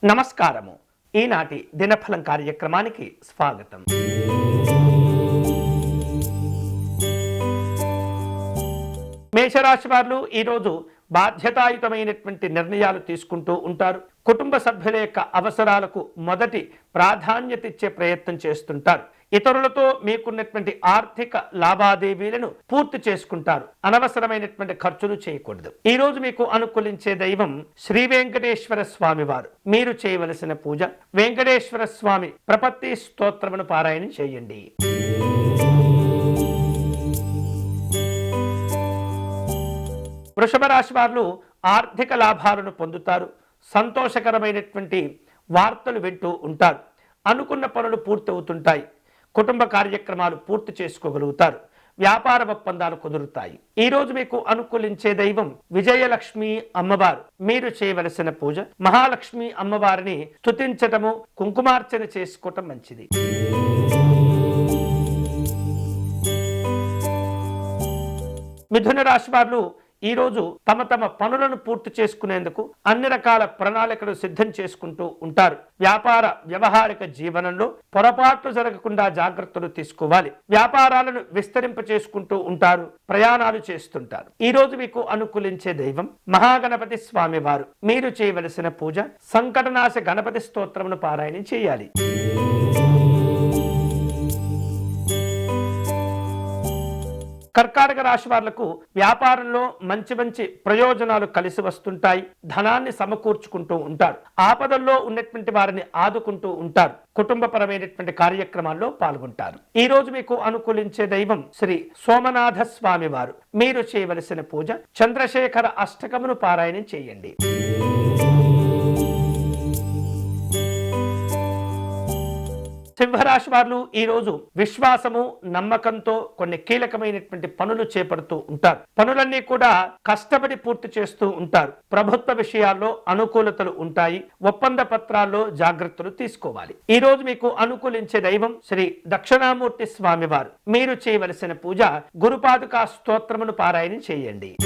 నమస్కారము. ఈనాటి దినఫలం కార్యక్రమానికి స్వాగతం. మేషరాశి వారు ఈరోజు బాధ్యతాయుతమైనటువంటి నిర్ణయాలు తీసుకుంటూ ఉంటారు. కుటుంబ సభ్యుల యొక్క అవసరాలకు మొదటి ప్రాధాన్యత ఇచ్చే ప్రయత్నం చేస్తుంటారు. ఇతరులతో మీకున్నటువంటి ఆర్థిక లావాదేవీలను పూర్తి చేసుకుంటారు. అనవసరమైనటువంటి ఖర్చులు చేయకూడదు. ఈ రోజు మీకు అనుకూలించే దైవం శ్రీ వెంకటేశ్వర స్వామి వారు. మీరు చేయవలసిన పూజ వెంకటేశ్వర స్వామి ప్రపత్తి స్తోత్రమును పారాయణ చేయండి. వృషభ రాశి వారు ఆర్థిక లాభాలను పొందుతారు. సంతోషకరమైనటువంటి వార్తలు వింటూ ఉంటారు. అనుకున్న పనులు పూర్తవుతుంటాయి. కుటుంబ కార్యక్రమాలు పూర్తి చేసుకోగలుగుతారు. వ్యాపార ఒప్పందాలు కుదురుతాయి. ఈ రోజు మీకు అనుకూలించే దైవం విజయలక్ష్మి అమ్మవారు. మీరు చేయవలసిన పూజ మహాలక్ష్మి అమ్మవారిని స్తుతించటము, కుంకుమార్చన చేసుకోవటం మంచిది. మిథున రాశి వారు ఈరోజు తమ పనులను పూర్తి చేసుకునేందుకు అన్ని రకాల ప్రణాళికలు సిద్ధం చేసుకుంటూ ఉంటారు. వ్యాపార వ్యవహారిక జీవనంలో పొరపాట్లు జరగకుండా జాగ్రత్తలు తీసుకోవాలి. వ్యాపారాలను విస్తరింప చేసుకుంటూ ఉంటారు. ప్రయాణాలు చేస్తుంటారు. ఈ రోజు మీకు అనుకూలించే దైవం మహాగణపతి స్వామి వారు. మీరు చేయవలసిన పూజ సంకటనాశ గణపతి స్తోత్రమును పారాయణ చేయాలి. కర్కాటక రాశి వాళ్లకు వ్యాపారంలో మంచి ప్రయోజనాలు కలిసి వస్తుంటాయి. ధనాన్ని సమకూర్చుకుంటూ ఉంటారు. ఆపదల్లో ఉన్నటువంటి వారిని ఆదుకుంటూ ఉంటారు. కుటుంబపరమైనటువంటి కార్యక్రమాల్లో పాల్గొంటారు. ఈ రోజు మీకు అనుకూలించే దైవం శ్రీ సోమనాథ స్వామి వారు. మీరు చేయవలసిన పూజ చంద్రశేఖర అష్టకమును పారాయణ చేయండి. సింహరాశి వారు ఈరోజు విశ్వాసము, నమ్మకంతో కొన్ని కీలకమైనటువంటి పనులు చేపడుతూ ఉంటారు. పనులన్నీ కూడా కష్టపడి పూర్తి చేస్తూ ఉంటారు. ప్రభుత్వ విషయాల్లో అనుకూలతలు ఉంటాయి. ఒప్పంద పత్రాల్లో జాగ్రత్తలు తీసుకోవాలి. ఈ రోజు మీకు అనుకూలించే దైవం శ్రీ దక్షిణామూర్తి స్వామి వారు. మీరు చేయవలసిన పూజ గురుపాదుకా స్తోత్రమును పారాయణ చేయండి.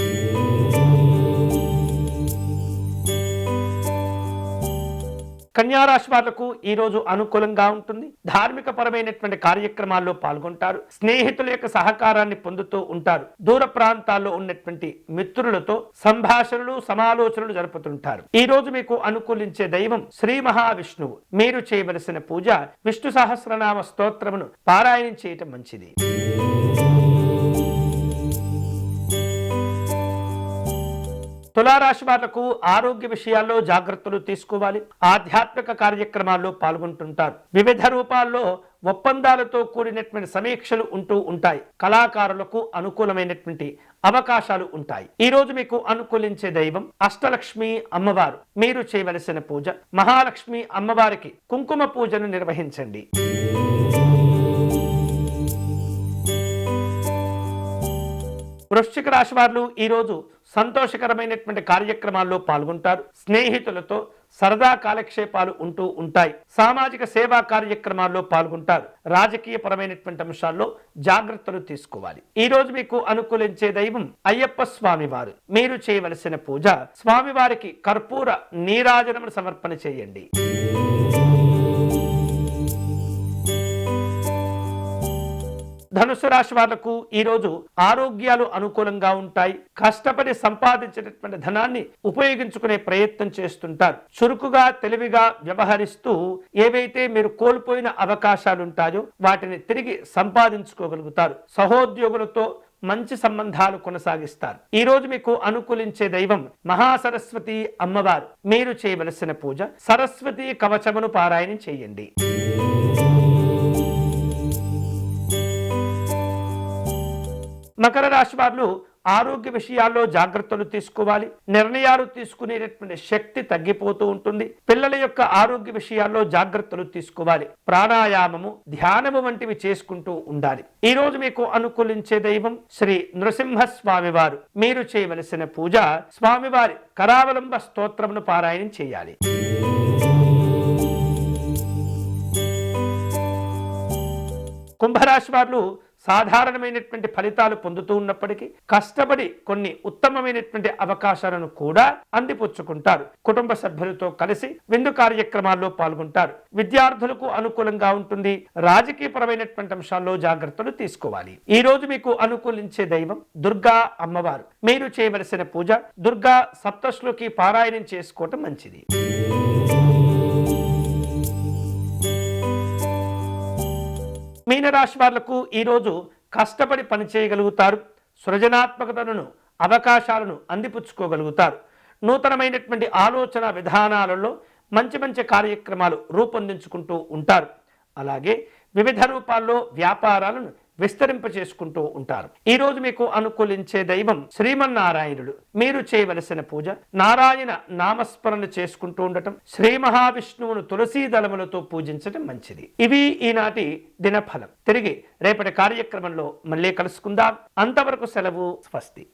కన్యారాశి వాళ్లకు ఈ రోజు అనుకూలంగా ఉంటుంది. ధార్మిక పరమైనటువంటి కార్యక్రమాల్లో పాల్గొంటారు. స్నేహితుల యొక్క సహకారాన్ని పొందుతూ ఉంటారు. దూర ప్రాంతాల్లో ఉన్నటువంటి మిత్రులతో సంభాషణలు, సమాలోచనలు జరుపుతుంటారు. ఈ రోజు మీకు అనుకూలించే దైవం శ్రీ మహావిష్ణువు. మీరు చేయవలసిన పూజ విష్ణు సహస్రనామ స్తోత్రమును పారాయణం చేయటం మంచిది. తులారాశి వాళ్లకు ఆరోగ్య విషయాల్లో జాగ్రత్తలు తీసుకోవాలి. ఆధ్యాత్మిక కార్యక్రమాల్లో పాల్గొంటుంటారు. వివిధ రూపాల్లో ఒప్పందాలతో కూడినటువంటి సమీక్షలు ఉంటూ ఉంటాయి. కళాకారులకు అనుకూలమైనటువంటి అవకాశాలు ఉంటాయి. ఈ రోజు మీకు అనుకూలించే దైవం అష్టలక్ష్మి అమ్మవారు. మీరు చేయవలసిన పూజ మహాలక్ష్మి అమ్మవారికి కుంకుమ పూజను నిర్వహించండి. వృశ్చిక రాశి వారు ఈరోజు సంతోషకరమైనటువంటి కార్యక్రమాల్లో పాల్గొంటారు. స్నేహితులతో సరదా కాలక్షేపాలు ఉంటూ ఉంటాయి. సామాజిక సేవా కార్యక్రమాల్లో పాల్గొంటారు. రాజకీయ పరమైనటువంటి అంశాల్లో జాగ్రత్తలు తీసుకోవాలి. ఈ రోజు మీకు అనుకూలించే దైవం అయ్యప్ప స్వామి వారు. మీరు చేయవలసిన పూజ స్వామివారికి కర్పూర నీరాజనమును సమర్పణ చేయండి. ధనుసు రాశి వాళ్లకు ఈరోజు ఆరోగ్యాలు అనుకూలంగా ఉంటాయి. కష్టపడి సంపాదించినటువంటి ధనాన్ని ఉపయోగించుకునే ప్రయత్నం చేస్తుంటారు. చురుకుగా, తెలివిగా వ్యవహరిస్తూ ఏవైతే మీరు కోల్పోయిన అవకాశాలు ఉంటాయో వాటిని తిరిగి సంపాదించుకోగలుగుతారు. సహోద్యోగులతో మంచి సంబంధాలు కొనసాగిస్తారు. ఈ రోజు మీకు అనుకూలించే దైవం మహాసరస్వతి అమ్మవారు. మీరు చేయవలసిన పూజ సరస్వతి కవచమును పారాయణ చేయండి. మకర రాశి వారు ఆరోగ్య విషయాల్లో జాగ్రత్తలు తీసుకోవాలి. నిర్ణయాలు తీసుకునేటటువంటి శక్తి తగ్గిపోతూ ఉంటుంది. పిల్లల యొక్క ఆరోగ్య విషయాల్లో జాగ్రత్తలు తీసుకోవాలి. ప్రాణాయామము, ధ్యానము వంటివి చేసుకుంటూ ఉండాలి. ఈ రోజు మీకు అనుకూలించే దైవం శ్రీ నృసింహ స్వామి వారు. మీరు చేయవలసిన పూజ స్వామివారి కరావలంబ స్తోత్రమును పారాయణం చేయాలి. కుంభరాశి వారు సాధారణమైనటువంటి ఫలితాలు పొందుతూ ఉన్నప్పటికీ కష్టపడి కొన్ని ఉత్తమమైనటువంటి అవకాశాలను కూడా అందిపుచ్చుకుంటారు. కుటుంబ సభ్యులతో కలిసి విందు కార్యక్రమాల్లో పాల్గొంటారు. విద్యార్థులకు అనుకూలంగా ఉంటుంది. రాజకీయపరమైనటువంటి అంశాల్లో జాగ్రత్తలు తీసుకోవాలి. ఈ రోజు మీకు అనుకూలించే దైవం దుర్గా అమ్మవారు. మీరు చేయవలసిన పూజ దుర్గా సప్తశ్లోకి పారాయణం చేసుకోవటం మంచిది. మీనరాశి వాళ్లకు ఈరోజు కష్టపడి పనిచేయగలుగుతారు. సృజనాత్మకతను అవకాశాలను అందిపుచ్చుకోగలుగుతారు. నూతనమైనటువంటి ఆలోచన విధానాలలో మంచి మంచి కార్యక్రమాలు రూపొందించుకుంటూ ఉంటారు. అలాగే వివిధ రూపాల్లో వ్యాపారాలను విస్తరింప చేసుకుంటూ ఉంటారు. ఈ రోజు మీకు అనుకూలించే దైవం శ్రీమన్నారాయణుడు. మీరు చేయవలసిన పూజ నారాయణ నామస్మరణ చేసుకుంటూ ఉండటం, శ్రీ మహావిష్ణువును తులసీ దళములతో పూజించటం మంచిది. ఇవి ఈనాటి దినఫలం. తిరిగి రేపటి కార్యక్రమంలో మళ్ళీ కలుసుకుందాం. అంతవరకు సెలవు. స్వస్తి.